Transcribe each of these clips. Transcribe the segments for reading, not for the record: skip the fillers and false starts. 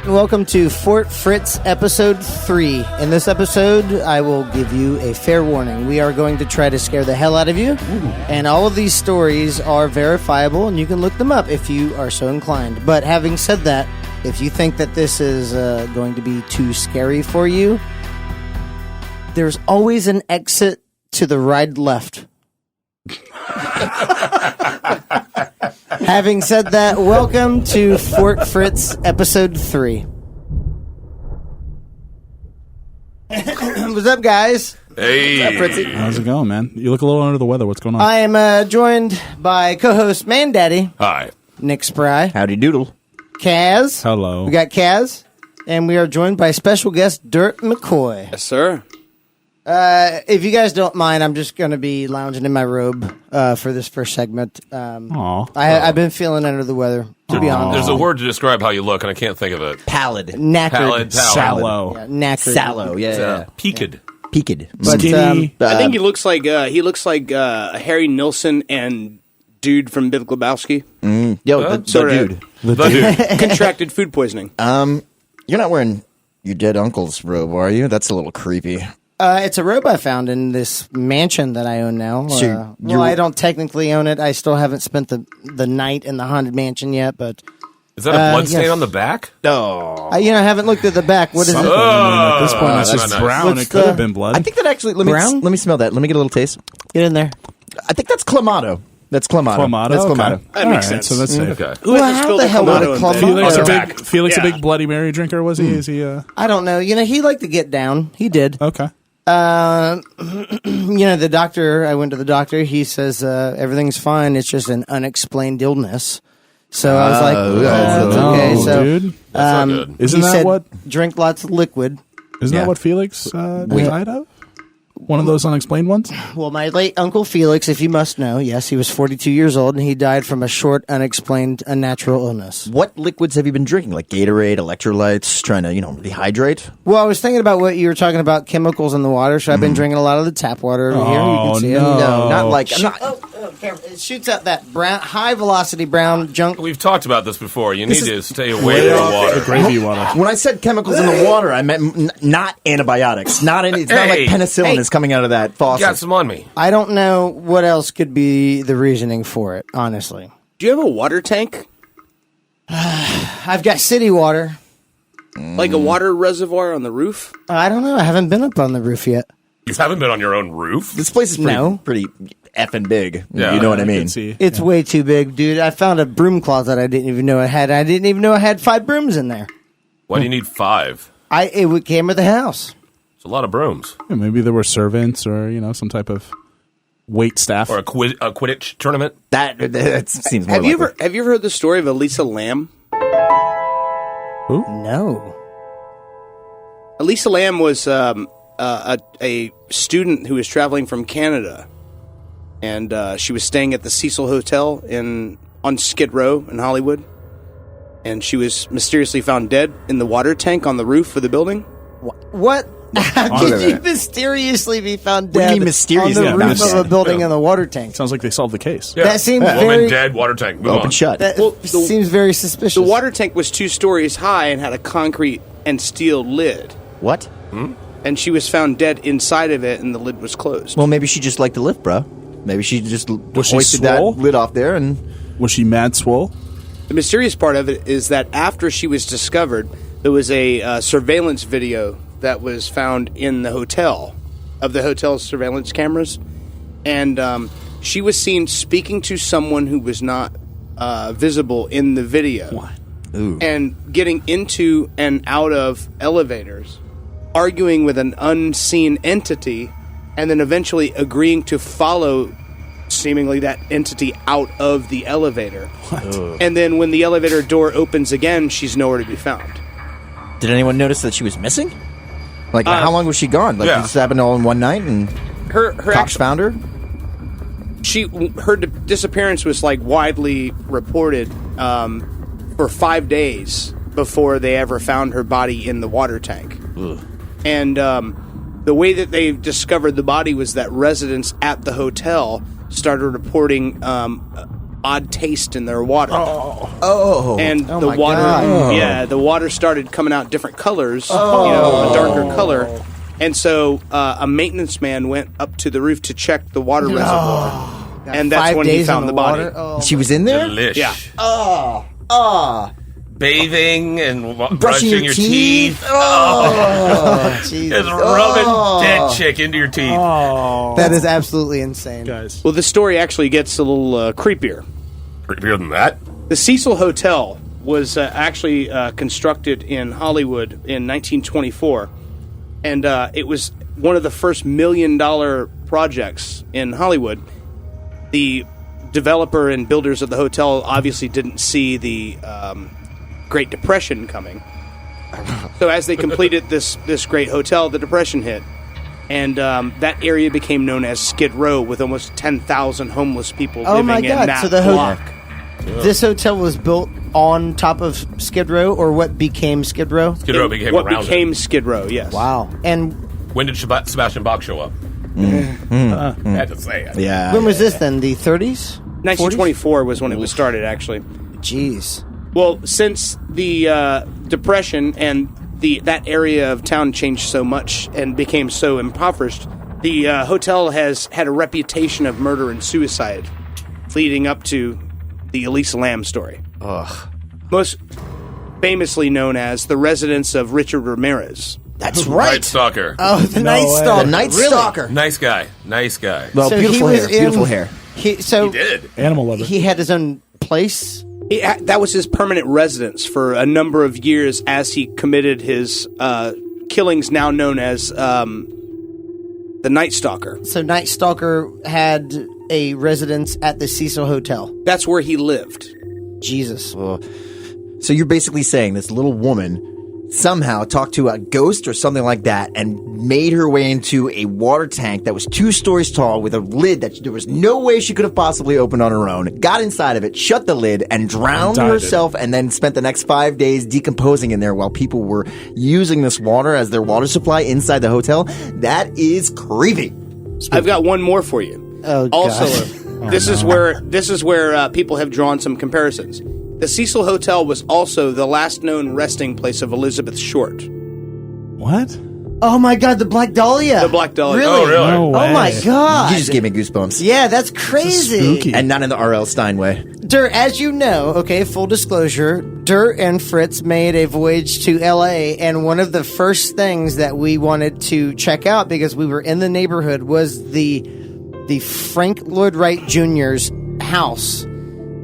and welcome to Fort Fritz Episode 3. In this episode, I will give you a fair warning. We are going to try to scare the hell out of you, and all of these stories are verifiable, and you can look them up if you are so inclined. But having said that, if you think that this is going to be too scary for you, there's always an exit to the right left. Having said that, welcome to Fort Fritz Episode 3. What's up, guys? Hey. What's up, Fritzy? How's it going, man? You look a little under the weather. What's going on? I am joined by co-host Man Daddy, Hi. Nick Spry, Howdy doodle. Kaz. Hello. We got Kaz, and we are joined by special guest Dirt McCoy. Yes, sir. If you guys don't mind, I'm just going to be lounging in my robe for this first segment. I've been feeling under the weather, to be honest. There's a word to describe how you look, and I can't think of it. Pallid. Knackered. Pallid. Sallow. Yeah, knackered. Sallow, yeah. Peaked. Peaked. But, Skinny. I think he looks like Harry Nilsson and dude from Big Lebowski. The dude. The dude. Contracted food poisoning. You're not wearing your dead uncle's robe, are you? That's a little creepy. It's a robe I found in this mansion that I own now. So well, I don't technically own it. I still haven't spent the night in the haunted mansion yet, but Is that a blood stain yes. on the back? Oh. I haven't looked at the back. What is it? At this point, it's that's just nice. brown. What's It could have the- been blood. I think that actually, let me smell that. Let me get a little taste. Get in there. I think that's Clamato. That's Clamato. Clamato? That's Okay. Clamato. That All makes right, sense. so that's safe. Okay. Who Well, hasn't how spilled the a hell would Clamato a in Clamato- bed? Felix, On a the big, Felix a Yeah. big Bloody Mary drinker, was he? Is he? I don't know. He liked to get down. He did. Okay. The doctor, I went to the doctor. He says everything's fine. It's just an unexplained illness. So I was like, it's okay. Oh, So, dude. That's not good. Isn't he that said, what? drink lots of liquid. Isn't Yeah. that what Felix died of? One of those unexplained ones. Well, my late Uncle Felix, if you must know, yes, he was 42 years old, and he died from a short, unexplained, unnatural illness. What liquids have you been drinking? Like Gatorade, electrolytes, trying to, rehydrate? Well, I was thinking about what you were talking about, chemicals in the water, so I've been drinking a lot of the tap water over here. You Oh, can see no. it. No, not like... I'm not, It shoots out that brown, high-velocity brown junk. We've talked about this before. You need to stay away from water. Gravy water. when I said chemicals in the water, I meant not antibiotics. It's not like penicillin is coming out of that faucet. Got some on me. I don't know what else could be the reasoning for it, honestly. Do you have a water tank? I've got city water. Like a water reservoir on the roof? I don't know. I haven't been up on the roof yet. You haven't been on your own roof? This place is pretty effing big. Yeah, you know what I mean? can see. It's way too big, dude. I found a broom closet I didn't even know I had. I didn't even know I had 5 brooms in there. Why do you need 5? It came with the house. It's a lot of brooms. Yeah, maybe there were servants or some type of wait staff. Or a Quidditch tournament? That seems more Have you likely. ever heard the story of Elisa Lam? No. Elisa Lam was a student who was traveling from Canada, and she was staying at the Cecil Hotel on Skid Row in Hollywood, and she was mysteriously found dead in the water tank on the roof of the building. What? How Wait, could wait, you wait. mysteriously be found What do you dead mean mysteriously on the found roof of dead? a building in the water tank? Sounds like they solved the case. Yeah. That seems Woman very- dead, water tank. Move Open on. shut. That Well, the- seems very suspicious. The water tank was 2 stories high and had a concrete and steel lid, What? and she was found dead inside of it, and the lid was closed. Well, maybe she just liked the lift, bro. Maybe she just she hoisted that swole? lid off there and... Was she mad swole? The mysterious part of it is that after she was discovered, there was a surveillance video that was found in the hotel, of the hotel's surveillance cameras, and she was seen speaking to someone who was not visible in the video. What? Ooh. And getting into and out of elevators, arguing with an unseen entity, and then eventually agreeing to follow seemingly that entity out of the elevator. What? And then when the elevator door opens again, she's nowhere to be found. Did anyone notice that she was missing? Like, how long was she gone? Like, yeah. this happened all in one night and Her cops found her? her disappearance was like widely reported for 5 days before they ever found her body in the water tank. Ugh. And the way that they discovered the body was that residents at the hotel started reporting odd taste in their water. And Oh the my water, God. the water started coming out different colors, a darker color. And so a maintenance man went up to the roof to check the water reservoir. And that's 5 when he days in found the body. water? Oh. She was in there? Delish. Yeah. Bathing and Brushing your teeth? Jesus. Just rubbing dead chick into your teeth. That is absolutely insane. Guys. Well, the story actually gets a little creepier. Creepier than that. The Cecil Hotel was actually constructed in Hollywood in 1924. And it was one of the first $1 million projects in Hollywood. The developer and builders of the hotel obviously didn't see the Great Depression coming. So as they completed this great hotel, the Depression hit. And that area became known as Skid Row, with almost 10,000 homeless people Oh living my in God. that So the block. This hotel was built on top of Skid Row, or what became Skid Row? Skid Row became what around became Skid Row, yes. Wow. And When did Sebastian Bach show up? I had to say it. Yeah. when was this then? The 30s? 1924 was when it was started, actually. 40s? Jeez. Well, since the Depression and that area of town changed so much and became so impoverished, the hotel has had a reputation of murder and suicide, leading up to the Elisa Lam story. Most famously known as the residence of Richard Ramirez. That's Night right. Stalker. Oh, the Night way. Stalker. The Night Really? Stalker. Nice guy. Nice guy. Well, So beautiful he was hair. Beautiful in- hair. He Did. Animal lover. he had his own place. That was his permanent residence for a number of years as he committed his killings, now known as the Night Stalker. So Night Stalker had a residence at the Cecil Hotel. That's where he lived. Jesus. So you're basically saying this little woman somehow talked to a ghost or something like that and made her way into a water tank that was 2 stories tall with a lid that there was no way she could have possibly opened on her own, got inside of it, shut the lid, and drowned Died. herself, and then spent the next 5 days decomposing in there while people were using this water as their water supply inside the hotel. That is creepy. I've got one more for you. Oh, Also, God. this is where people have drawn some comparisons. The Cecil Hotel was also the last known resting place of Elizabeth Short. What? Oh my God, the Black Dahlia. The Black Dahlia. Really? Oh, really? No Oh way. my God. You just gave me goosebumps. Yeah, that's crazy. Spooky. And not in the R.L. Stein way. Dirt, as you know, okay, full disclosure, Dirt and Fritz made a voyage to LA, and one of the first things that we wanted to check out because we were in the neighborhood was the Frank Lloyd Wright Jr.'s house.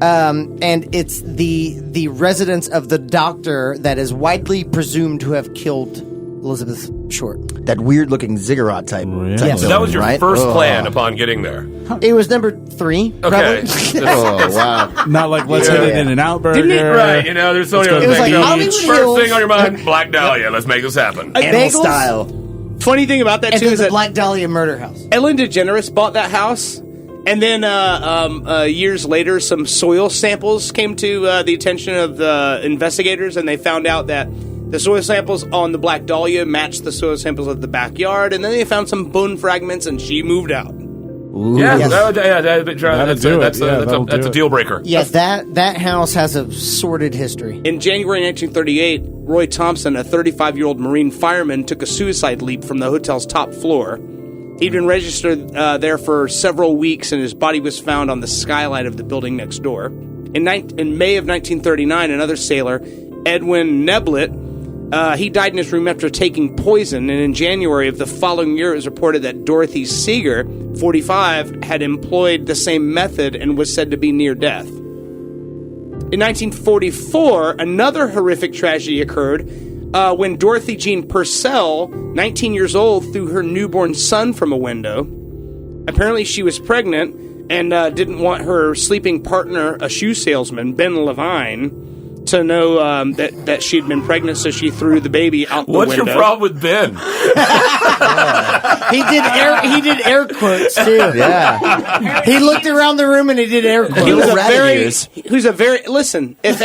And it's the residence of the doctor that is widely presumed to have killed Elizabeth Short. That weird-looking ziggurat type. Really? type Yes. So that was your building, right? first Ugh. plan upon getting there. It was number 3, Okay. probably. Oh, wow. Not like let's Yeah. hit an In-N-Out burger. Didn't it? Right. You know, there's so many Let's other go to things. the So, beach. first Hollywood thing on your mind, Black Dahlia. Let's make this happen. Animal Bagels? style. Funny thing about that And too then is the that Black Dahlia murder house. Ellen DeGeneres bought that house, and then years later, some soil samples came to the attention of the investigators, and they found out that the soil samples on the Black Dahlia matched the soil samples of the backyard, and then they found some bone fragments, and she moved out. Yeah, Yes. that's a deal breaker. Yes, that house has a sordid history. In January 1938, Roy Thompson, a 35-year-old Marine fireman, took a suicide leap from the hotel's top floor. He'd been registered there for several weeks, and his body was found on the skylight of the building next door. In May of 1939, another sailor, Edwin Neblett, he died in his room after taking poison, and in January of the following year, it was reported that Dorothy Seeger, 45, had employed the same method and was said to be near death. In 1944, another horrific tragedy occurred when Dorothy Jean Purcell, 19 years old, threw her newborn son from a window. Apparently, she was pregnant and didn't want her sleeping partner, a shoe salesman, Ben Levine, to know that she'd been pregnant, so she threw the baby out the What's window. your problem with Ben? He did air quotes too. Yeah. He looked around the room and he did air quotes. He was Little a rabbit very, ears. who's a very, listen, if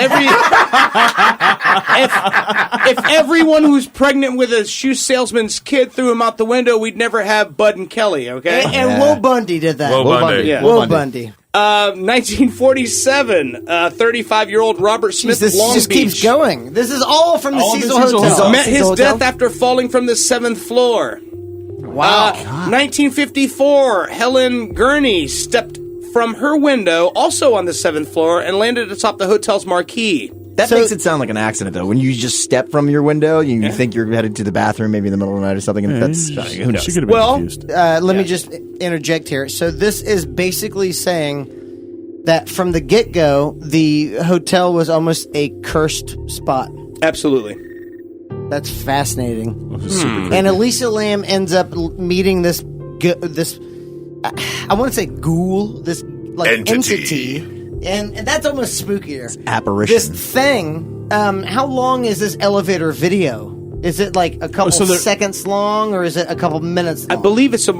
everyone who's pregnant with a shoe salesman's kid threw him out the window, we'd never have Bud and Kelly, okay? And Will Bundy did that. Will Bundy. Yeah. Will Bundy. 1947, 35-year-old Robert Smith This of Long just Beach keeps going. This is all from the Cecil Hotel. met his Cecil death Hotel? after falling from the 7th floor. Wow. 1954, Helen Gurney stepped from her window, also on the 7th floor, and landed atop the hotel's marquee. That makes it sound like an accident, though. When you just step from your window, you think you're headed to the bathroom, maybe in the middle of the night or something. And that's She could have been confused. Let me just interject here. So this is basically saying that from the get-go, the hotel was almost a cursed spot. Absolutely. That's fascinating. And Elisa Lam ends up meeting this, I want to say ghoul, this like entity. And that's almost spookier. apparition. This thing, how long is this elevator video? Is it like a couple seconds long, or is it a couple minutes long? I believe it's 4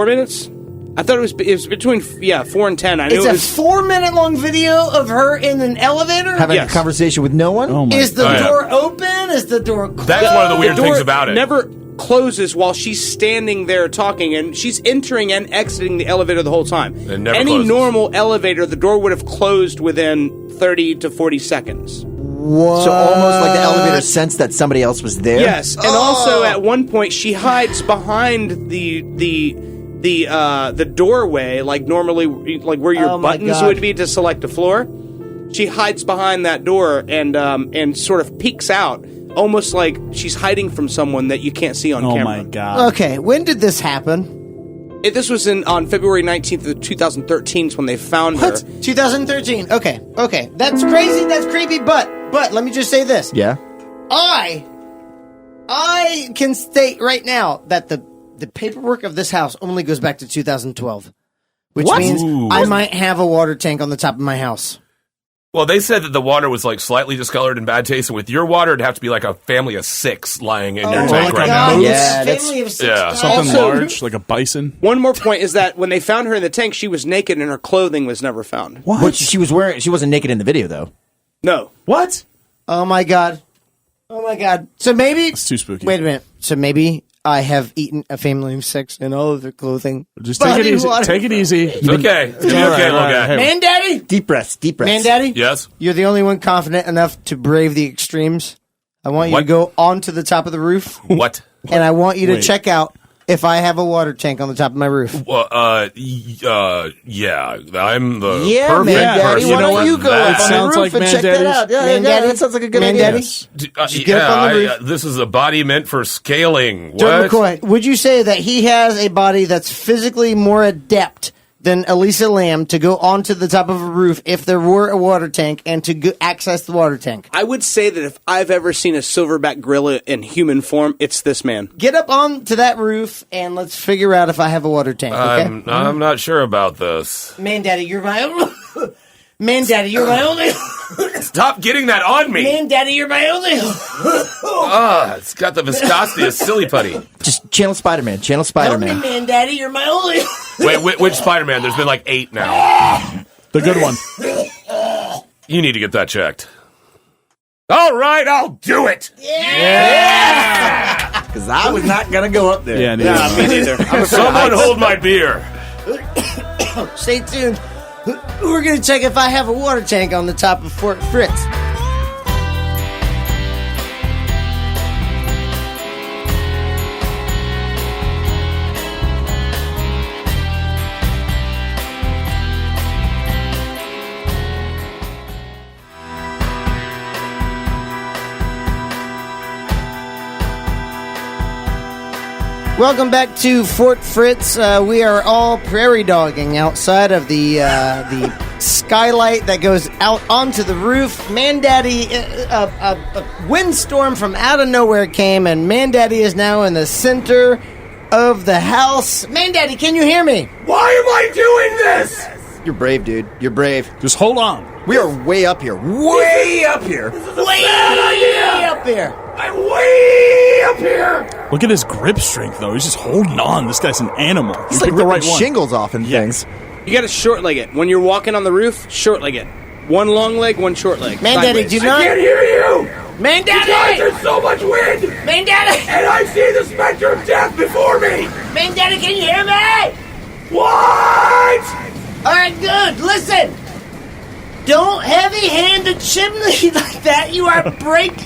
minutes? I thought it was between 4 and 10. I knew It's it a was 4-minute long video of her in an elevator? Having Yes. a conversation with no one? Oh my Is the Oh, yeah. door open? Is the door closed? That's one of the weird door things about it. never closes while she's standing there talking, and she's entering and exiting the elevator the whole time. It never Any closes. normal elevator, the door would have closed within 30 to 40 seconds. What? So almost like the elevator sensed that somebody else was there? Yes, and also at one point she hides behind the doorway, like normally, like where your Oh my buttons God. would be to select a floor. She hides behind that door and sort of peeks out, almost like she's hiding from someone that you can't see on Oh camera. my god. Okay, when did this happen? This was on February 19th of 2013 is when they found her. What? 2013. Okay. That's crazy. That's creepy. But let me just say this. Yeah? I can state right now that the paperwork of this house only goes back to 2012, which means Ooh. I might have a water tank on the top of my house. Well, they said that the water was like slightly discolored and bad taste, and with your water, it'd have to be like a family of 6 lying in your Oh tank like right a now. moose? Yeah, that's- Family of 6 yeah. guys. Something Also- large, like a bison. One more point is that when they found her in the tank, she was naked and her clothing was never found. What? But she was wearing. She wasn't naked in the video, though. No. What? Oh my god. So maybe It's too spooky. Wait a minute. So maybe I have eaten a family of 6 and all of their clothing. Just take it Body easy. water. Take it easy. It's okay. It's gonna be okay, little guy. Hey, Man, Daddy. Deep breaths. Deep breaths. Man, Daddy. Yes? You're the only one confident enough to brave the extremes. I want you to What? go onto the top of the roof, What? and I want you to Wait. check out if I have a water tank on the top of my roof. Well, yeah. I'm the Yeah, perfect man, Daddy. person Why You know don't what? you go that. up on the sounds roof like and Man check that Daddy's- out? Yeah, Man, Daddy? that sounds like a good Man, idea. Daddy? Yes. Just get up on the roof. This is a body meant for scaling. John What? McCoy, would you say that he has a body that's physically more adept than Elisa Lam to go onto the top of a roof if there were a water tank and to access the water tank? I would say that if I've ever seen a silverback gorilla in human form, it's this man. Get up onto that roof and let's figure out if I have a water tank, okay? I'm not sure about this. Man, Daddy, you're my only... Man, Daddy, you're my only... Stop getting that on me! Man, Daddy, you're my only... It's got the viscosity of silly putty. Just channel Spider-Man. Channel Help me, Spider-Man. Man, Daddy, you're my only... Wait, which Spider-Man? There's been like 8 now. The good one. You need to get that checked. All right, I'll do it. Because I was not going to go up there. Yeah, Me neither. Someone hold my beer. Stay tuned. We're going to check if I have a water tank on the top of Fort Fritz. Welcome back to Fort Fritz. We are all prairie dogging outside of the skylight that goes out onto the roof. Mandaddy, a windstorm from out of nowhere came, and Mandaddy is now in the center of the house. Mandaddy, can you hear me? Why am I doing this? You're brave, dude. You're brave. Just hold on. We are way up here. Way up here. Way up here. I'm way up here. Look at his grip strength, though. He's just holding on. This guy's an animal. It's You like picked the ripping right one. shingles off and things. You got to short leg it. When you're walking on the roof, short leg it. One long leg, one short leg. Mandaddy, Sideways. do not... Can't hear you. Mandaddy! There's so much wind, Mandaddy! and I see the specter of death before me. Mandaddy, can you hear me? What? All right, good. Listen. Don't heavy-hand a chimney like that. You are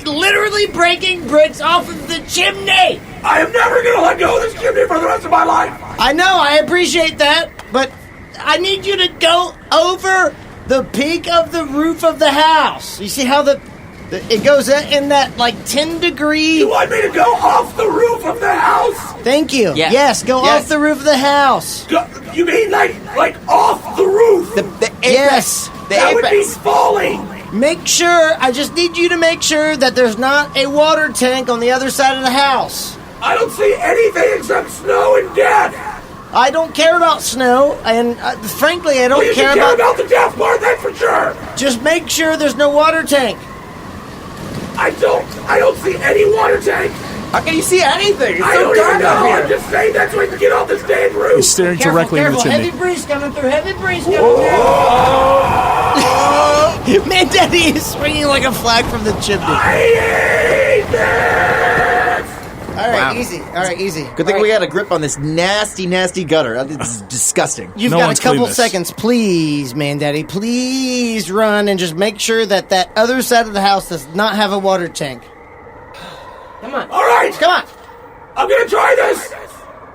literally breaking bricks off of the chimney. I am never going to let go of this chimney for the rest of my life. I know, I appreciate that, but I need you to go over the peak of the roof of the house. You see how it goes in that, like, 10-degree... You want me to go off the roof of the house? Thank you. Yeah. Yes, go off the roof of the house. You mean like off the roof? The Yes. That would be falling. Make sure, I just need you to make sure that there's not a water tank on the other side of the house. I don't see anything except snow and death. I don't care about snow, and frankly, I don't You care should care about... about the death part, that's for sure. Just make sure there's no water tank. I don't see any water tank. How can you see anything? It's I so don't dark even know. out I'm here. just saying that's why we can get off this damn roof. He's staring Careful, directly careful. into the chimney. Heavy breeze coming through. Heavy breeze coming through. Man, Daddy is swinging like a flag from the chimney. I hate this. All right, Wow. easy. All right, easy. Good thing we got a grip on this nasty, nasty gutter. It's disgusting. You've No got one's a couple cleaned this. seconds. Please, man, Daddy. Please run and just make sure that other side of the house does not have a water tank. Come on. All right. Come on. I'm going to try this.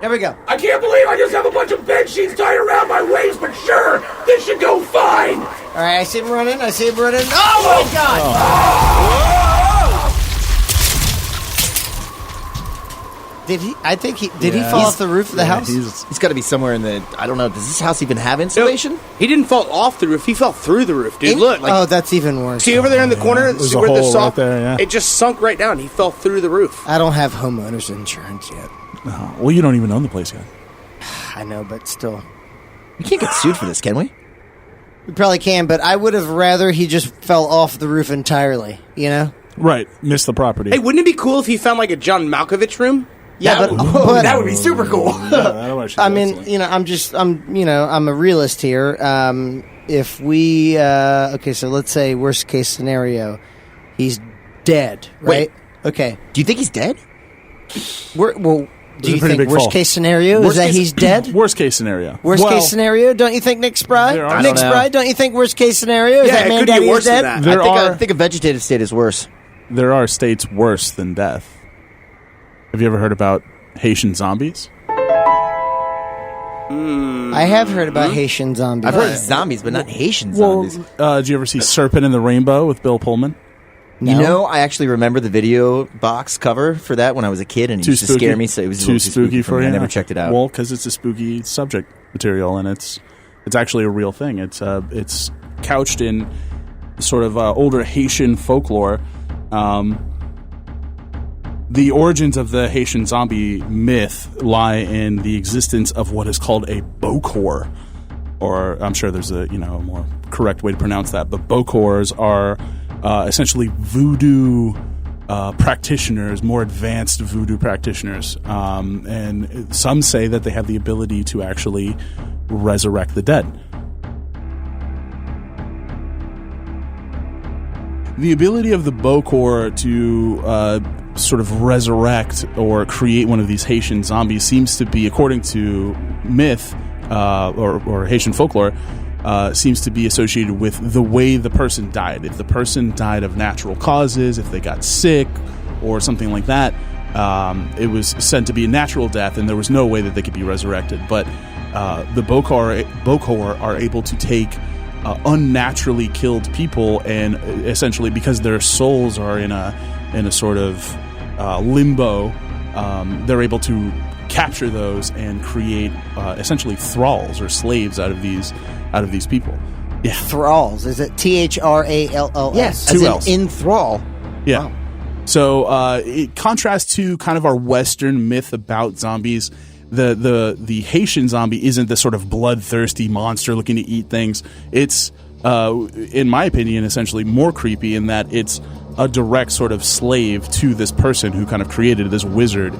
There we go. I can't believe I just have a bunch of bed sheets tied around my waist, but sure, this should go fine. All right, I see him running. Oh, my God. Did he? I think he did. He fall off the roof of the house. He's got to be somewhere in the... I don't know. Does this house even have insulation? He didn't fall off the roof. He fell through the roof, dude. Look. Oh, that's even worse. See over there in the corner? There's See a where the hole soft... right there, yeah. It just sunk right down. He fell through the roof. I don't have homeowners insurance yet. Oh, well, you don't even own the place yet. I know, but still, We can't get sued for this, can we? we probably can. But I would have rather he just fell off the roof entirely. You know? Right, miss the property. Hey, wouldn't it be cool if he found like a John Malkovich room? Yeah, but that would be super cool. I mean, you know, I'm a realist here. If we, okay, so let's say worst case scenario, he's dead, right? Okay. Do you think he's dead? Do you pretty think big worst fall. case scenario is that he's dead? Worst case scenario. Worst Well, case scenario, don't you think, Nick Spry? There are- Nick I don't know. Spry, don't you think worst case scenario is Yeah, that it man could get daddy worse is than dead? that. I think a vegetative state is worse. There are states worse than death. Have you ever heard about Haitian zombies? I have heard about Haitian zombies. I've heard of zombies, but not Haitian Well, zombies. did you ever see Serpent in the Rainbow with Bill Pullman? No. You know, I actually remember the video box cover for that when I was a kid, and it used to scare me, so it was a too little spooky for me. you. I never checked it out. Well, because it's a spooky subject material, and it's actually a real thing. It's couched in sort of older Haitian folklore. The origins of the Haitian zombie myth lie in the existence of what is called a bokor, or I'm sure there's a more correct way to pronounce that, but bokors are essentially voodoo practitioners, more advanced voodoo practitioners, and some say that they have the ability to actually resurrect the dead. The ability of the bokor to sort of resurrect or create one of these Haitian zombies seems to be, according to myth or Haitian folklore, seems to be associated with the way the person died. If the person died of natural causes, if they got sick or something like that, it was said to be a natural death, and there was no way that they could be resurrected. But the bokor are able to take unnaturally killed people, and essentially because their souls are in a sort of limbo, they're able to capture those and create essentially thralls or slaves out of these people. Yeah, Thralls. Is it THRALLS? Yes, Two as in L's. in thrall. yeah. Wow. So it contrasts to kind of our Western myth about zombies. The Haitian zombie isn't this sort of bloodthirsty monster looking to eat things. It's, in my opinion, essentially more creepy in that it's a direct sort of slave to this person who kind of created this wizard.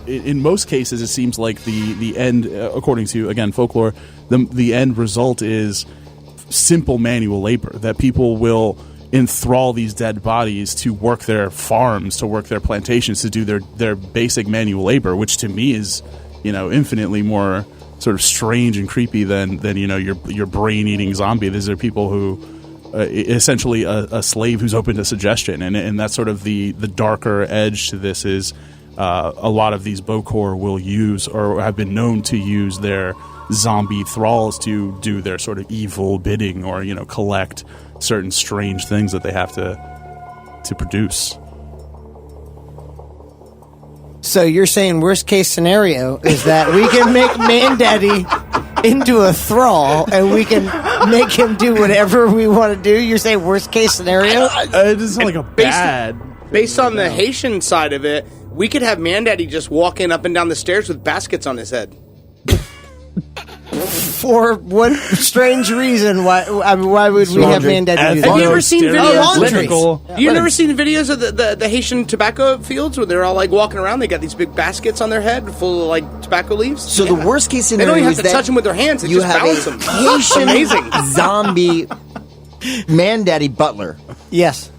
In most cases, it seems like the end, according to, again, folklore, the end result is simple manual labor, that people will enthrall these dead bodies to work their farms, to work their plantations, to do their basic manual labor, which to me is infinitely more sort of strange and creepy than your brain eating zombie. These are people who essentially a slave who's open to suggestion, and that's sort of the darker edge to this is a lot of these Bokor will use or have been known to use their zombie thralls to do their sort of evil bidding or collect certain strange things that they have to produce. So you're saying worst case scenario is that we can make Mandaddy into a thrall and we can make him do whatever we want to do? You're saying worst case scenario? It doesn't sound like a bad... Based on the Haitian side of it, we could have Mandaddy just walking up and down the stairs with baskets on his head. For what strange reason? Why would we have Mandaddy do that? Have you ever seen videos? You've never seen videos of the Haitian tobacco fields where they're all like walking around? They got these big baskets on their head full of like tobacco leaves. So the worst case They scenario don't even is have to that touch them with their hands. They you just have balance a them. Haitian Amazing. zombie Mandaddy Butler. Yes.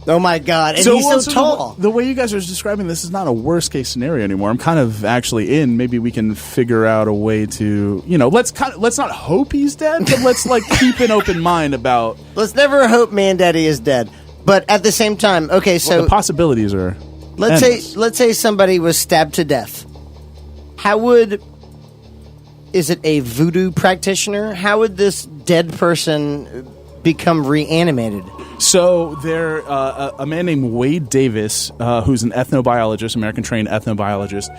Oh my God! And he's so tall. The way you guys are describing this is not a worst case scenario anymore. I'm kind of actually in. Maybe we can figure out a way to, let's not hope he's dead, but let's keep an open mind about. Let's never hope Mandaddy is dead. But at the same time, okay, so the possibilities are. Let's say somebody was stabbed to death. Is it a voodoo practitioner? How would this dead person become reanimated? So there, a man named Wade Davis, who's an ethnobiologist, American-trained ethnobiologist,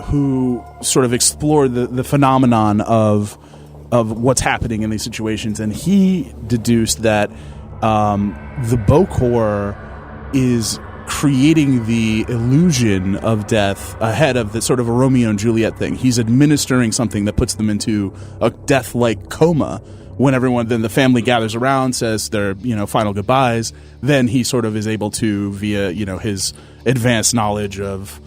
who sort of explored the phenomenon of what's happening in these situations, and he deduced that the Bokor is creating the illusion of death ahead of the sort of a Romeo and Juliet thing. He's administering something that puts them into a death-like coma. When then the family gathers around, says their final goodbyes, then he sort of is able to, via his advanced knowledge of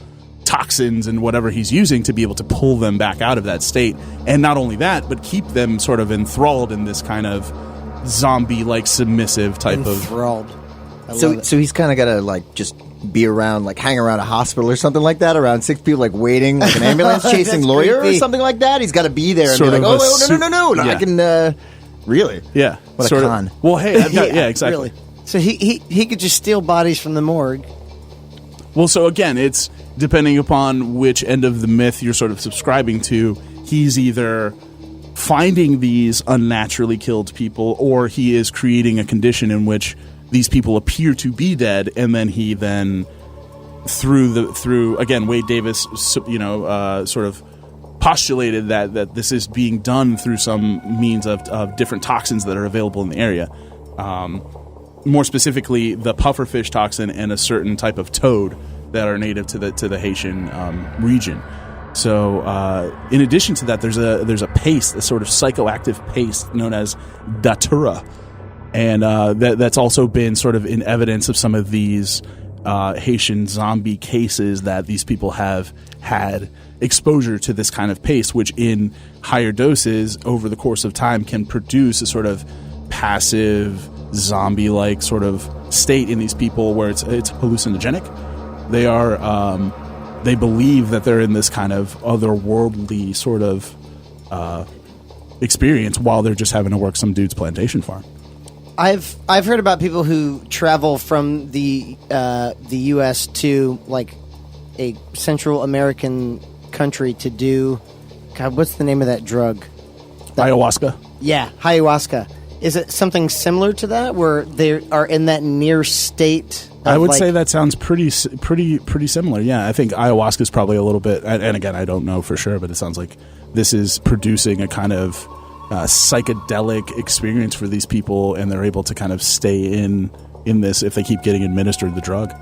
toxins and whatever he's using, to be able to pull them back out of that state. And not only that, but keep them sort of enthralled in this kind of zombie-like submissive type enthralled. So he's kind of got to just be around, hang around a hospital or something like that, around 6 people waiting like an ambulance chasing lawyer creepy. Or something like that. He's got to be there and sort be like, no, yeah. I can. Really? Yeah. What a con. Well, hey, yeah, exactly. Really. So he could just steal bodies from the morgue. Well, so again, it's depending upon which end of the myth you're sort of subscribing to. He's either finding these unnaturally killed people, or he is creating a condition in which these people appear to be dead, and then he through again, Wade Davis, sort of postulated that this is being done through some means of different toxins that are available in the area. More specifically, the pufferfish toxin and a certain type of toad that are native to the Haitian region. So, in addition to that, there's a paste, a sort of psychoactive paste known as datura, and that's also been sort of in evidence of some of these Haitian zombie cases, that these people have had exposure to this kind of paste, which in higher doses over the course of time can produce a sort of passive zombie-like sort of state in these people where it's hallucinogenic. They are they believe that they're in this kind of otherworldly sort of experience while they're just having to work some dude's plantation farm. I've heard about people who travel from the U.S. to a Central American country to do, God, what's the name of that drug? Ayahuasca. Yeah, ayahuasca. Is it something similar to that, where they are in that near state? I would say that sounds pretty similar. Yeah, I think ayahuasca is probably a little bit, and again, I don't know for sure, but it sounds like this is producing a kind of psychedelic experience for these people, and they're able to kind of stay in this if they keep getting administered the drug.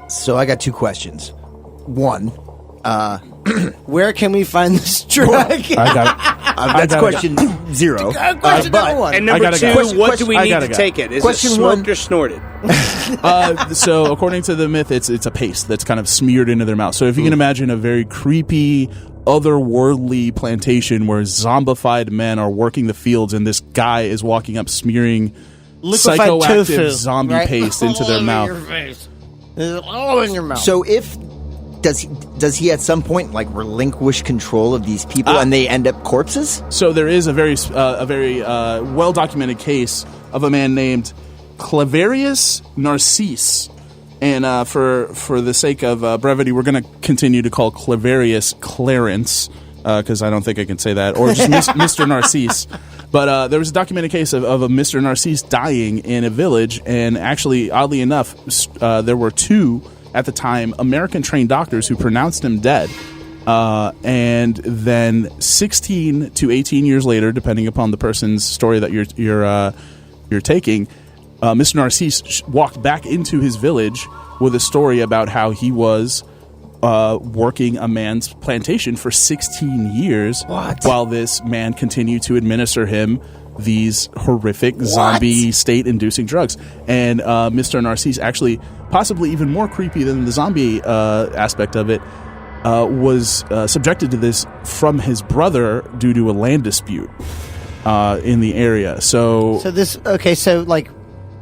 So I got 2 questions. One, where can we find this drug? That's question 0. Question number 1. And number 2, what do we need to take it? Is question it smoked or snorted? So according to the myth, it's a paste that's kind of smeared into their mouth. So if you can imagine a very creepy, otherworldly plantation where zombified men are working the fields, and this guy is walking up smearing liquefied psychoactive tofu, zombie right? paste into their mouth. Your face. All in your mouth. So if does he at some point like relinquish control of these people and they end up corpses? So there is a very well documented case of a man named Claverius Narcisse. And for the sake of brevity, we're going to continue to call Claverius Clarence, because I don't think I can say that, or just Mr. Narcisse. But there was a documented case of a Mr. Narcisse dying in a village, and actually, oddly enough, there were 2, at the time, American-trained doctors who pronounced him dead. And then 16 to 18 years later, depending upon the person's story that you're taking, Mr. Narcisse walked back into his village with a story about how he was working a man's plantation for 16 years while this man continued to administer him these horrific zombie state-inducing drugs. And Mr. Narcisse, actually possibly even more creepy than the zombie aspect of it, was subjected to this from his brother due to a land dispute in the area. So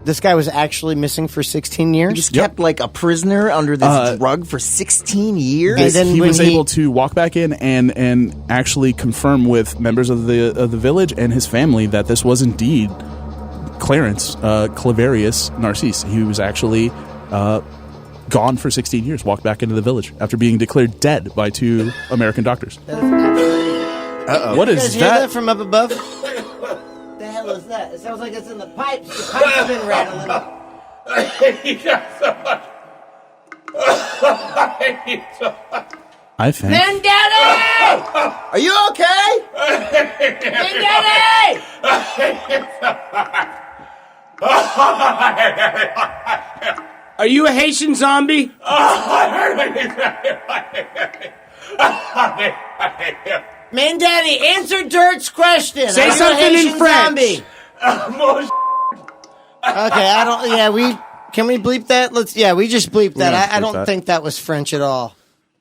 this guy was actually missing for 16 years? He just kept like a prisoner under this drug for 16 years? And then he was able to walk back in and actually confirm with members of the village and his family that this was indeed Clarence Claverius Narcisse. He was actually gone for 16 years, walked back into the village after being declared dead by 2 American doctors. Uh-oh. What you is guys hear that from up above? What the hell is that? It sounds like it's in the pipes. The pipes have been rattling. I hate you guys so much. I hate you so much. I think. Daddy! Are you okay? Daddy! Are you a Haitian zombie? Man, Daddy, answer Dirt's question. Say Are you a something in Haitian French. zombie? Okay, I don't. Yeah, can we bleep that? We just bleeped that. gonna I bleep don't that. think that was French at all.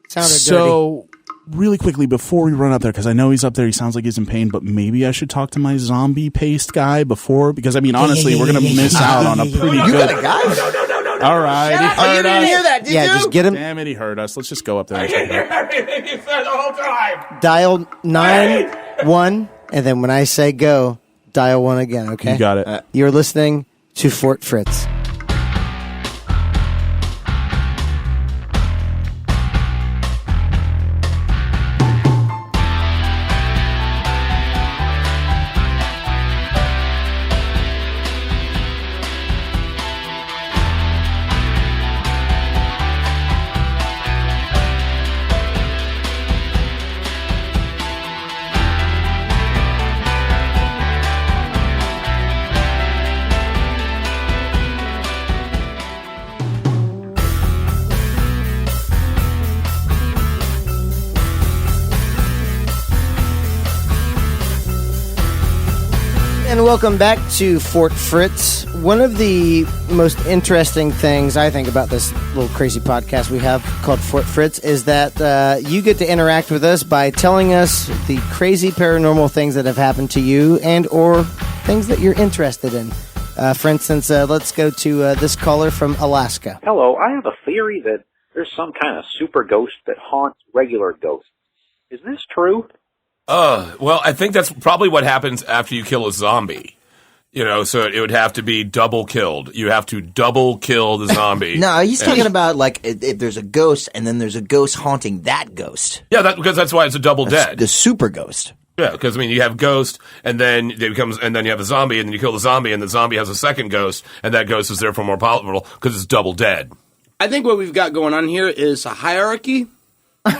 Sounded dirty. So, really quickly, before we run up there, because I know he's up there, he sounds like he's in pain, but maybe I should talk to my zombie paste guy before, because, I mean, honestly, we're going to miss out on a pretty You good... got a guy? All right, he Oh, you heard didn't hear us. that, did you? Just get him. Damn it, he heard us. Let's just go up there I and didn't check hear it out. everything you said the whole time. Dial 9-1, and then when I say go, dial 1 again, okay? You got it. You're listening to Fort Fritz. And welcome back to Fort Fritz. One of the most interesting things I think about this little crazy podcast we have called Fort Fritz is that you get to interact with us by telling us the crazy paranormal things that have happened to you and or things that you're interested in. For instance, let's go to this caller from Alaska. Hello, I have a theory that there's some kind of super ghost that haunts regular ghosts. Is this true? Well, I think that's probably what happens after you kill a zombie. You know, so it would have to be double killed. You have to double kill the zombie. No, he's talking about like if there's a ghost and then there's a ghost haunting that ghost. Yeah, because that's why it's a double dead. The super ghost. Yeah, because I mean, you have ghost, and then and then you have a zombie, and then you kill the zombie, and the zombie has a second ghost, and that ghost is therefore more powerful because it's double dead. I think what we've got going on here is a hierarchy,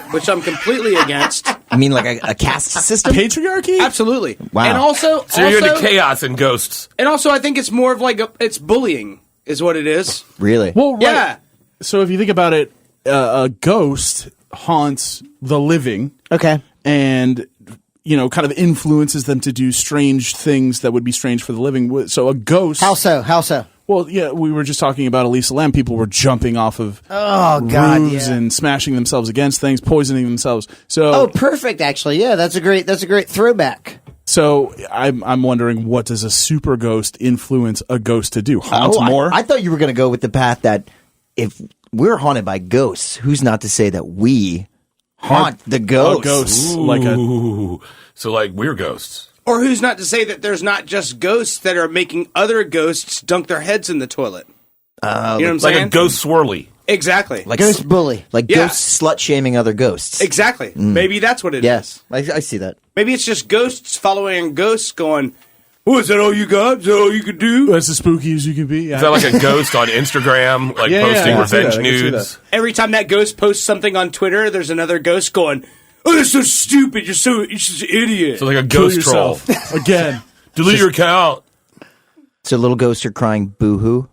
which I'm completely against. I mean, like a caste system? Patriarchy? Absolutely. Wow. And also, So you're into chaos and ghosts. and also, I think it's more of like it's bullying, is what it is. Really? Well, right. Yeah. So if you think about it, a ghost haunts the living. Okay. And, you know, kind of influences them to do strange things that would be strange for the living. So a ghost... How so? How so? Well, yeah, we were just talking about Elisa Lam. People were jumping off of roofs and smashing themselves against things, poisoning themselves. So, Oh, perfect, actually. Yeah, that's a great throwback. so I'm wondering, what does a super ghost influence a ghost to do? Haunt more? I thought you were going to go with the path that if we're haunted by ghosts. Who's not to say that we haunt the ghosts? Ghosts. Ooh. So like we're ghosts. Or who's not to say that there's not just ghosts that are making other ghosts dunk their heads in the toilet? You know what I'm Like saying? a ghost swirly. Exactly. Like Ghost bully. Like ghosts slut-shaming other ghosts. Exactly. Maybe that's what it is. Yes, I see that. Maybe it's just ghosts following ghosts going, oh, is that all you got? Is that all you can do? That's as spooky as you can be. Yeah. Is that like a ghost on Instagram, like posting revenge nudes? Every time that ghost posts something on Twitter, there's another ghost going, oh, that's so stupid. You're just an idiot. So like a Kill ghost troll. yourself. Again. Delete your account. So little ghosts are crying boo-hoo.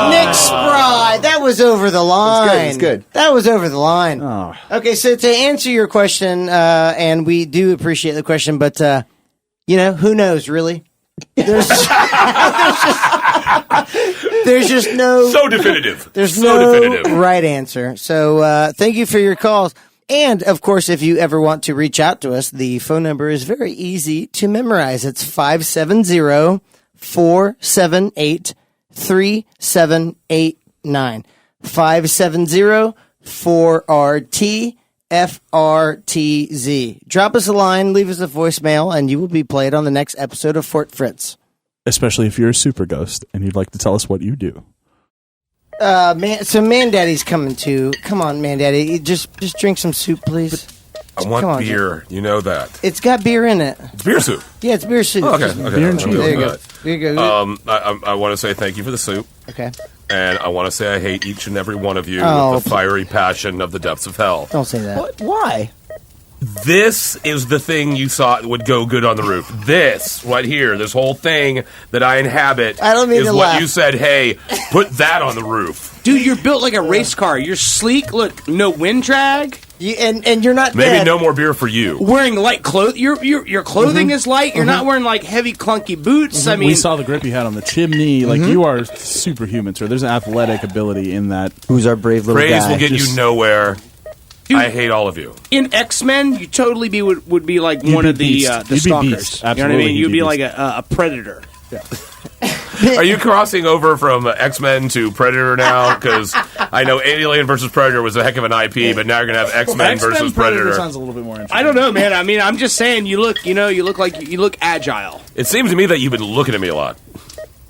Nick Spry, that was over the line. It's good. That was over the line. Oh. Okay, so to answer your question, and we do appreciate the question, but who knows? Really, there's just no So definitive. There's so no definitive. right answer. So thank you for your calls. And, of course, if you ever want to reach out to us, the phone number is very easy to memorize. It's 570-478-3789. 570-4RT-FRTZ. Drop us a line, leave us a voicemail, and you will be played on the next episode of Fort Fritz. Especially if you're a super ghost and you'd like to tell us what you do. So Man Daddy's coming too. Come on, Man Daddy. Just drink some soup, please. I want Come on, beer. You know that. It's got beer in it. It's beer soup. Yeah, it's beer soup. Oh, okay. Beer and I'm cheese. really There you go. good. There you go. I want to say thank you for the soup. Okay. And I want to say I hate each and every one of you Oh, with the fiery passion of the depths of hell. Don't say that. What? Why? This is the thing you thought would go good on the roof. This, right here, this whole thing that I inhabit I don't mean is to what laugh. you said, hey, put that on the roof. Dude, you're built like a race car. You're sleek. Look, no wind drag. And you're not Maybe dead. no more beer for you. Wearing light clothes. Your clothing is light. You're not wearing like heavy, clunky boots. I mean, We saw the grip you had on the chimney. Like, you are superhuman, sir. There's an athletic ability in that. Who's our brave little Praise guy? will get you Just- nowhere. Dude. I hate all of you. in X-Men, you totally would be like You'd one be of the Beast. the You'd be stalkers. Beast. You know what I Absolutely, mean? you'd You'd be be like a predator. Are you crossing over from X-Men to Predator now? Because I know Alien versus Predator was a heck of an IP, but now you're going to have X-Men versus Predator. sounds a little bit more interesting. I don't know, man. I mean, I'm just saying. You look agile. It seems to me that you've been looking at me a lot.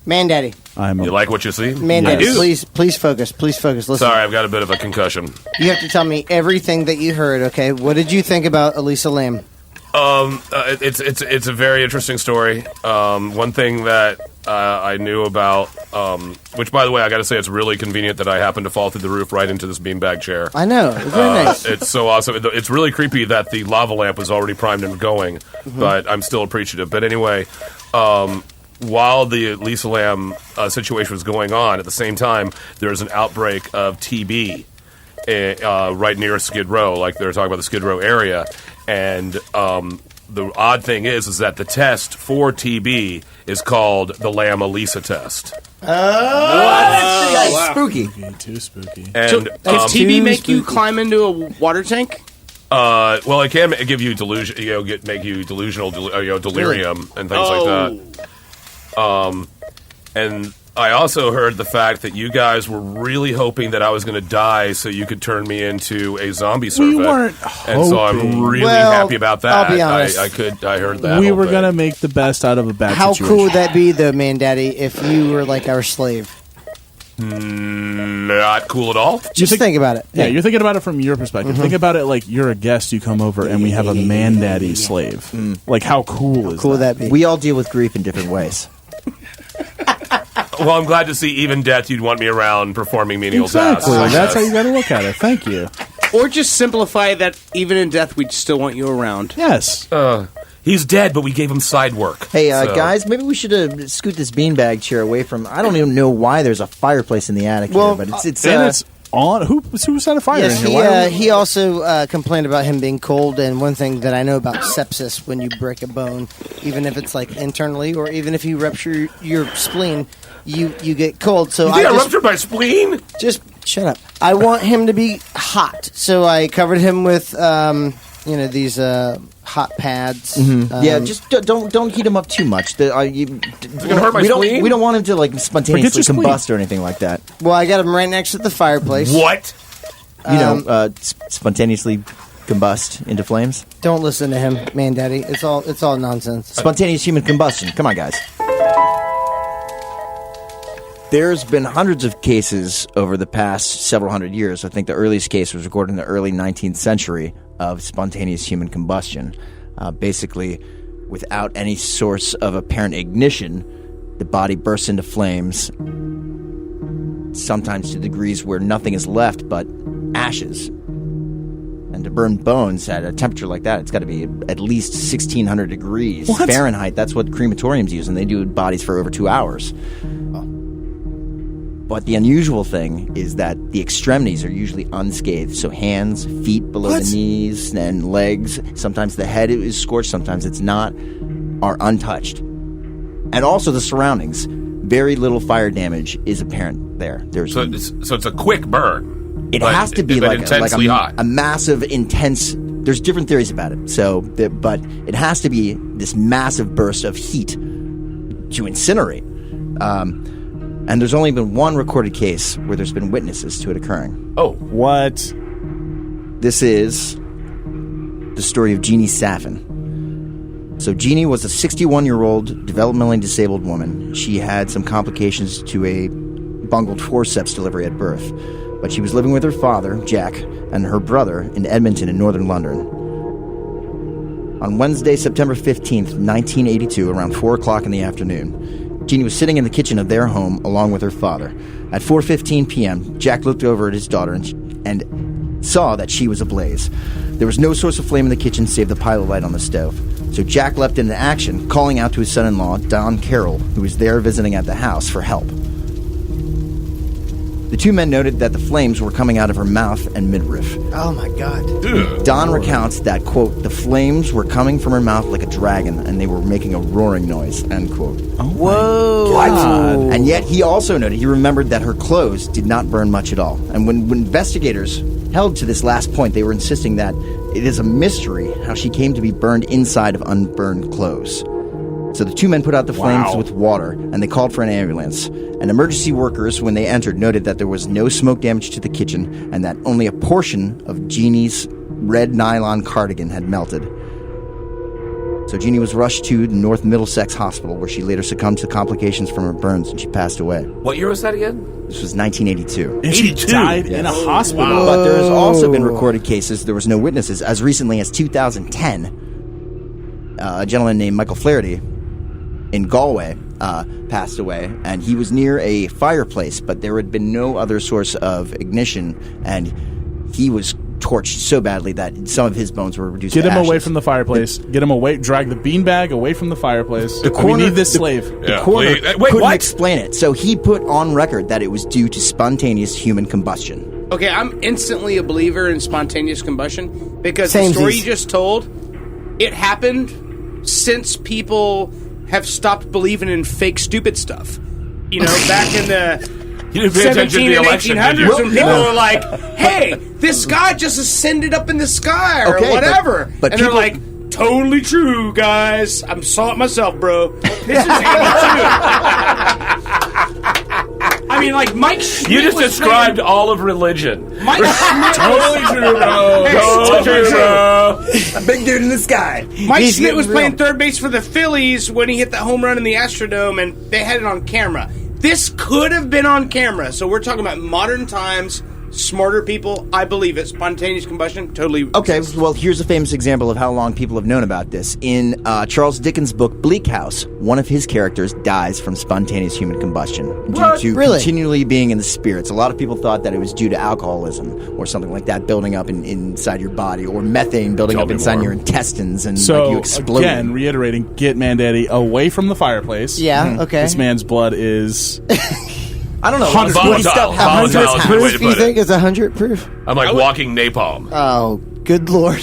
Man Daddy. You like what you see? Man Yes. Daddy. Please focus. Please focus. Listen. Sorry, I've got a bit of a concussion. You have to tell me everything that you heard, okay? What did you think about Elisa Lam? It's a very interesting story. One thing that I knew about, which by the way, I got to say, it's really convenient that I happened to fall through the roof right into this beanbag chair. I know. It's very nice. It's so awesome. It's really creepy that the lava lamp was already primed and going, but I'm still appreciative. But anyway, while the Elisa Lam situation was going on, at the same time, there was an outbreak of TB right near Skid Row, like they were talking about the Skid Row area. And the odd thing is that the test for TB is called the Lam Elisa test. That's spooky. Too spooky. And So, can TB too make you spooky. climb into a water tank? well, it can give you delusion, make you delusional, delirium and things like that. And I also heard the fact that you guys were really hoping that I was going to die so you could turn me into a zombie servant. weren't and so I'm hoping. really Well, happy about that. I'll be honest. I heard that. We whole were thing. going to make the best out of a bad How situation. cool would that be, though, Man Daddy, if you were like our slave? Not cool at all. Just think about it. Yeah, you're thinking about it from your perspective. Think about it like you're a guest, you come over, and we have a man daddy slave. Like, how cool is Cool would that? that be? We all deal with grief in different ways. Well, I'm glad to see even death you'd want me around performing menial tasks. Exactly. I That's how guess. you got to look at it. Thank you. Or just simplify that even in death, we'd still want you around. Yes. He's dead, but we gave him side work. Hey, So- guys, maybe we should scoot this beanbag chair away from. I don't even know why there's a fireplace in the attic Well, here, but it's And it's on. Who set a fire Yes, in here? Why are we- he also complained about him being cold, and one thing that I know about sepsis, when you break a bone, even if it's like internally or even if you rupture your spleen, you get cold. So You think I just ruptured my spleen? shut up. I want him to be hot, so I covered him with these hot pads. Yeah, just don't heat him up too much. It's gonna hurt my spleen. We don't want him to like spontaneously Forget your combust or anything like that. Well, I got him right next to the fireplace. What? Spontaneously combust into flames. Don't listen to him, man, daddy. It's all nonsense. Spontaneous human combustion. Come on, guys. There's been hundreds of cases over the past several hundred years. I think the earliest case was recorded in the early 19th century of spontaneous human combustion. Basically, without any source of apparent ignition, the body bursts into flames, sometimes to degrees where nothing is left but ashes. And to burn bones at a temperature like that, it's got to be at least 1,600 degrees Fahrenheit. That's what crematoriums use, and they do bodies for over 2 hours. But the unusual thing is that the extremities are usually unscathed. So hands, feet below the knees, and legs. Sometimes the head is scorched, sometimes it's not, are untouched. And also the surroundings. Very little fire damage is apparent there. So it's a quick burn. It has to be like intensely hot. A massive, intense. There's different theories about it. But it has to be this massive burst of heat to incinerate. And there's only been one recorded case where there's been witnesses to it occurring. Oh, what? This is the story of Jeannie Saffin. So Jeannie was a 61-year-old developmentally disabled woman. She had some complications to a bungled forceps delivery at birth. But she was living with her father, Jack, and her brother in Edmonton in northern London. On Wednesday, September 15th, 1982, around 4 o'clock in the afternoon, Jeannie was sitting in the kitchen of their home along with her father. At 4:15 p.m., Jack looked over at his daughter and saw that she was ablaze. There was no source of flame in the kitchen save the pilot light on the stove. So Jack leapt into action, calling out to his son-in-law, Don Carroll, who was there visiting at the house, for help. The two men noted that the flames were coming out of her mouth and midriff. Oh, my God. Don recounts that, quote, the flames were coming from her mouth like a dragon, and they were making a roaring noise, end quote. Oh, Whoa. God. And yet he also noted, he remembered that her clothes did not burn much at all. And when investigators held to this last point, they were insisting that it is a mystery how she came to be burned inside of unburned clothes. So the two men put out the flames with water, and they called for an ambulance. And emergency workers, when they entered, noted that there was no smoke damage to the kitchen and that only a portion of Jeannie's red nylon cardigan had melted. So Jeannie was rushed to North Middlesex Hospital, where she later succumbed to complications from her burns, and she passed away. What year was that again? This was 1982. And she died in a hospital. Wow. But there has also been recorded cases, there was no witnesses, as recently as 2010. A gentleman named Michael Flaherty in Galway passed away, and he was near a fireplace, but there had been no other source of ignition, and he was torched so badly that some of his bones were reduced to ashes. Get him away from the fireplace. Get him away. Drag the beanbag away from the fireplace. We need this slave. The coroner couldn't explain it, so he put on record that it was due to spontaneous human combustion. Okay, I'm instantly a believer in spontaneous combustion because Samesies. the story you just told, it happened since people have stopped believing in fake stupid stuff. You know, back in the You didn't pay attention to 17 the and election, 1800s did you? when people were like, hey, this guy just ascended up in the sky or Okay, whatever. but and people- they're like, totally true, guys. I saw it myself, bro. This is 82. I mean, like, Mike Schmidt You just was described playing, all of religion. Mike Schmidt Totally true, bro. Hey, Totally true, bro. A big dude in the sky. Mike He's Schmidt was getting playing real. third base for the Phillies when he hit that home run in the Astrodome, and they had it on camera. This could have been on camera, so we're talking about modern times, smarter people. I believe it. Spontaneous combustion, totally. Okay, well, here's a famous example of how long people have known about this. In Charles Dickens' book Bleak House, one of his characters dies from spontaneous human combustion due to Really? continually being in the spirits. A lot of people thought that it was due to alcoholism or something like that building up inside your body, or methane building Tell up me inside more. your intestines and So, like you explode. again, reiterating, get Man Daddy away from the fireplace. Yeah, okay. This man's blood is... I don't know. Volatile. Stuff Volatile happens. is a good way to Proof, you put think it. it's 100 proof? I'm like walking napalm. Oh, good Lord.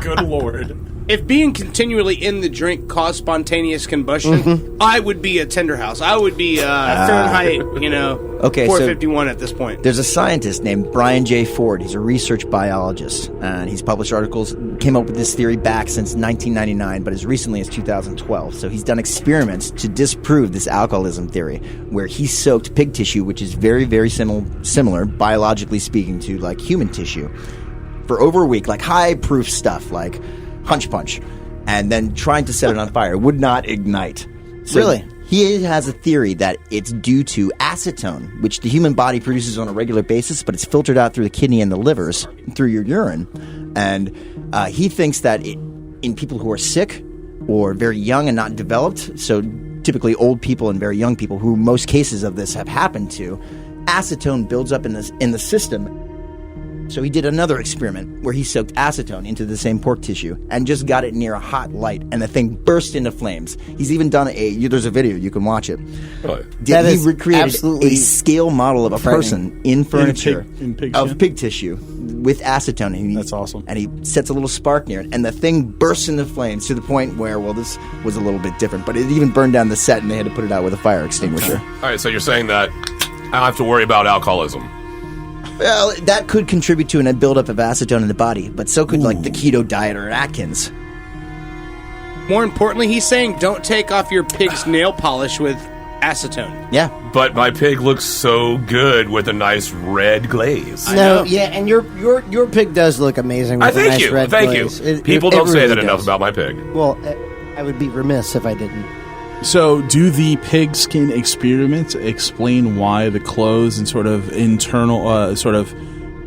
Good Lord. If being continually in the drink caused spontaneous combustion, I would be a tender house. I would be Fahrenheit, Okay, 451 at this point. There's a scientist named Brian J. Ford. He's a research biologist, and he's published articles, came up with this theory back since 1999, but as recently as 2012. So he's done experiments to disprove this alcoholism theory, where he soaked pig tissue, which is very, very similar, biologically speaking, to like human tissue, for over a week, like high-proof stuff, like Hunch Punch, and then trying to set it on fire. Would not ignite. So Really? He has a theory that it's due to acetone, which the human body produces on a regular basis, but it's filtered out through the kidney and the livers, through your urine. And he thinks that in people who are sick or very young and not developed, so typically old people and very young people, who most cases of this have happened to, acetone builds up in the system. So he did another experiment where he soaked acetone into the same pork tissue and just got it near a hot light, and the thing burst into flames. He's even done there's a video, you can watch it. Right. That He is recreated absolutely a scale model of a frightening. person in furniture in pig of skin? pig tissue with acetone. And That's awesome. And he sets a little spark near it, and the thing bursts into flames to the point where, well, this was a little bit different, but it even burned down the set, and they had to put it out with a fire extinguisher. All right, so you're saying that I don't have to worry about alcoholism. Well, that could contribute to a buildup of acetone in the body, but so could like the keto diet or Atkins. More importantly, he's saying don't take off your pig's nail polish with acetone. Yeah. But my pig looks so good with a nice red glaze. No, yeah, and your pig does look amazing with a Thank nice you. red Thank glaze. you. People don't say really that enough does. about my pig. Well, I would be remiss if I didn't. So, do the pig skin experiments explain why the clothes and sort of internal, sort of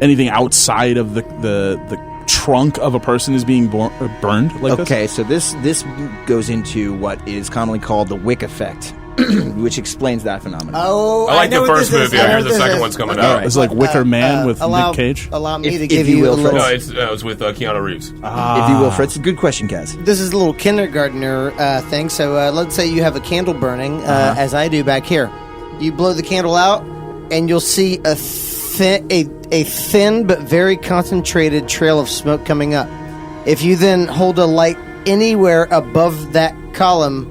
anything outside of the trunk of a person is being burned like this? Okay, so this goes into what is commonly called the wick effect, which explains that phenomenon. Oh, I like know the what first this is. movie. I know hear what the this second is. one's coming Okay. out. It's like Wicker Man with Nick Cage? Allow me to If give you you will, a little... Fritz. No, it was with Keanu Reeves. If you will, Fritz. Good question, Kaz. This is a little kindergartner thing. So let's say you have a candle burning, as I do back here. You blow the candle out, and you'll see a thin but very concentrated trail of smoke coming up. If you then hold a light anywhere above that column,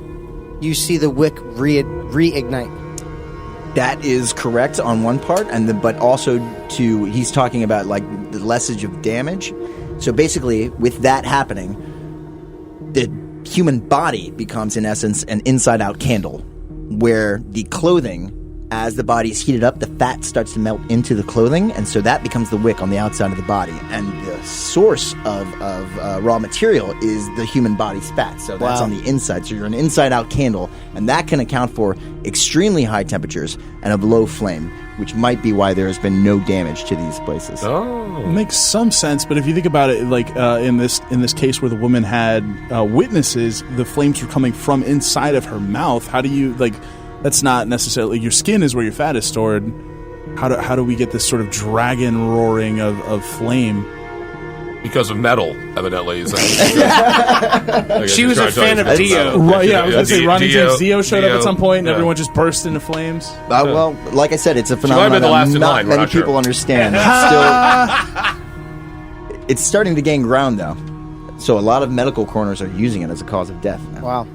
you see the wick reignite. That is correct on one part, but also he's talking about like the lessage of damage. So basically, with that happening, the human body becomes, in essence, an inside-out candle, where the clothing, as the body is heated up, the fat starts to melt into the clothing, and so that becomes the wick on the outside of the body. And the source of raw material is the human body's fat, so that's Wow. on the inside. So you're an inside-out candle, and that can account for extremely high temperatures and a low flame, which might be why there has been no damage to these places. Oh. Makes some sense, but if you think about it, like in this case where the woman had witnesses, the flames were coming from inside of her mouth. How do you like? That's not necessarily your skin is where your fat is stored. How do we get this sort of dragon roaring of flame? Because of metal, evidently. She was a fan of Dio. Right, yeah, I was going to say Ronnie James Dio showed up Dio, at some point and yeah. everyone just burst into flames. Well, like I said, it's a might have phenomenon been the last that in not line, we're many not sure. people understand. It's starting to gain ground, though. So a lot of medical coroners are using it as a cause of death now. Wow.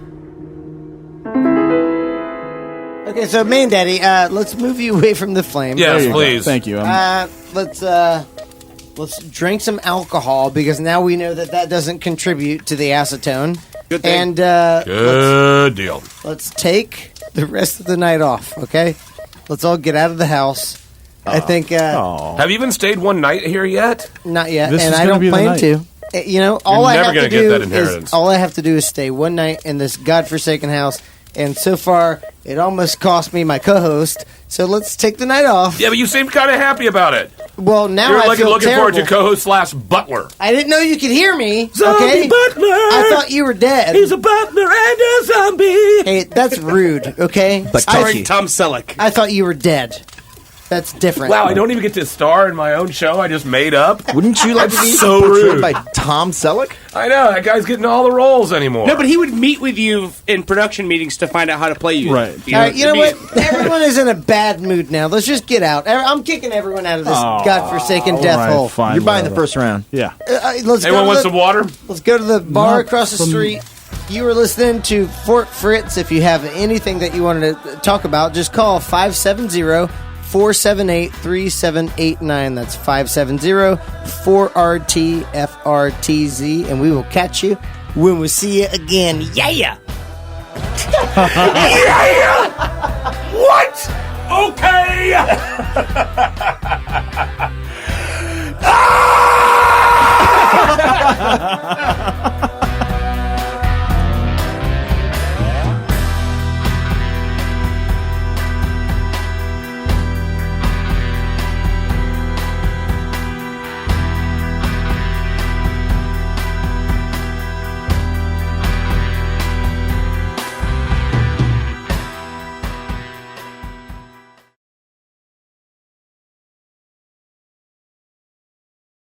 Okay, so Main Daddy, let's move you away from the flame. Yes, There you go. please. Thank you. Let's drink some alcohol, because now we know that doesn't contribute to the acetone. Good thing. And Good deal. let's take the rest of the night off, okay? Let's all get out of the house. I think Have you even stayed one night here yet? not yet, This and is I gonna don't be the plan night. to. You know, all You're I never have to gonna get do that is inheritance. all I have to do is stay one night in this godforsaken house. And so far, it almost cost me my co-host. So let's take the night off. Yeah, but you seemed kind of happy about it. Well, now You're I feel looking forward terrible. to co-host / butler. I didn't know you could hear me. Zombie Okay, butler. I thought you were dead. He's a butler and a zombie. Hey, that's rude. Okay, But Starring touchy. Tom Selleck. I thought you were dead. That's different. Wow, I don't even get to star in my own show I just made up. Wouldn't you like to be so portrayed rude. by Tom Selleck? I know, that guy's getting all the roles anymore. No, but he would meet with you in production meetings to find out how to play you. Right. All right, you know what? Everyone is in a bad mood now. Let's just get out. I'm kicking everyone out of this godforsaken death All right, hole. fine, You're buying the whatever. first round. Yeah. Let's Anyone want some water? Let's go to the bar Not across the from- street. You were listening to Fort Fritz. If you have anything that you wanted to talk about, just call 570-478-3789. That's 570-4RT-FRTZ, and we will catch you when we see you again. Yeah! Yeah! What? Okay!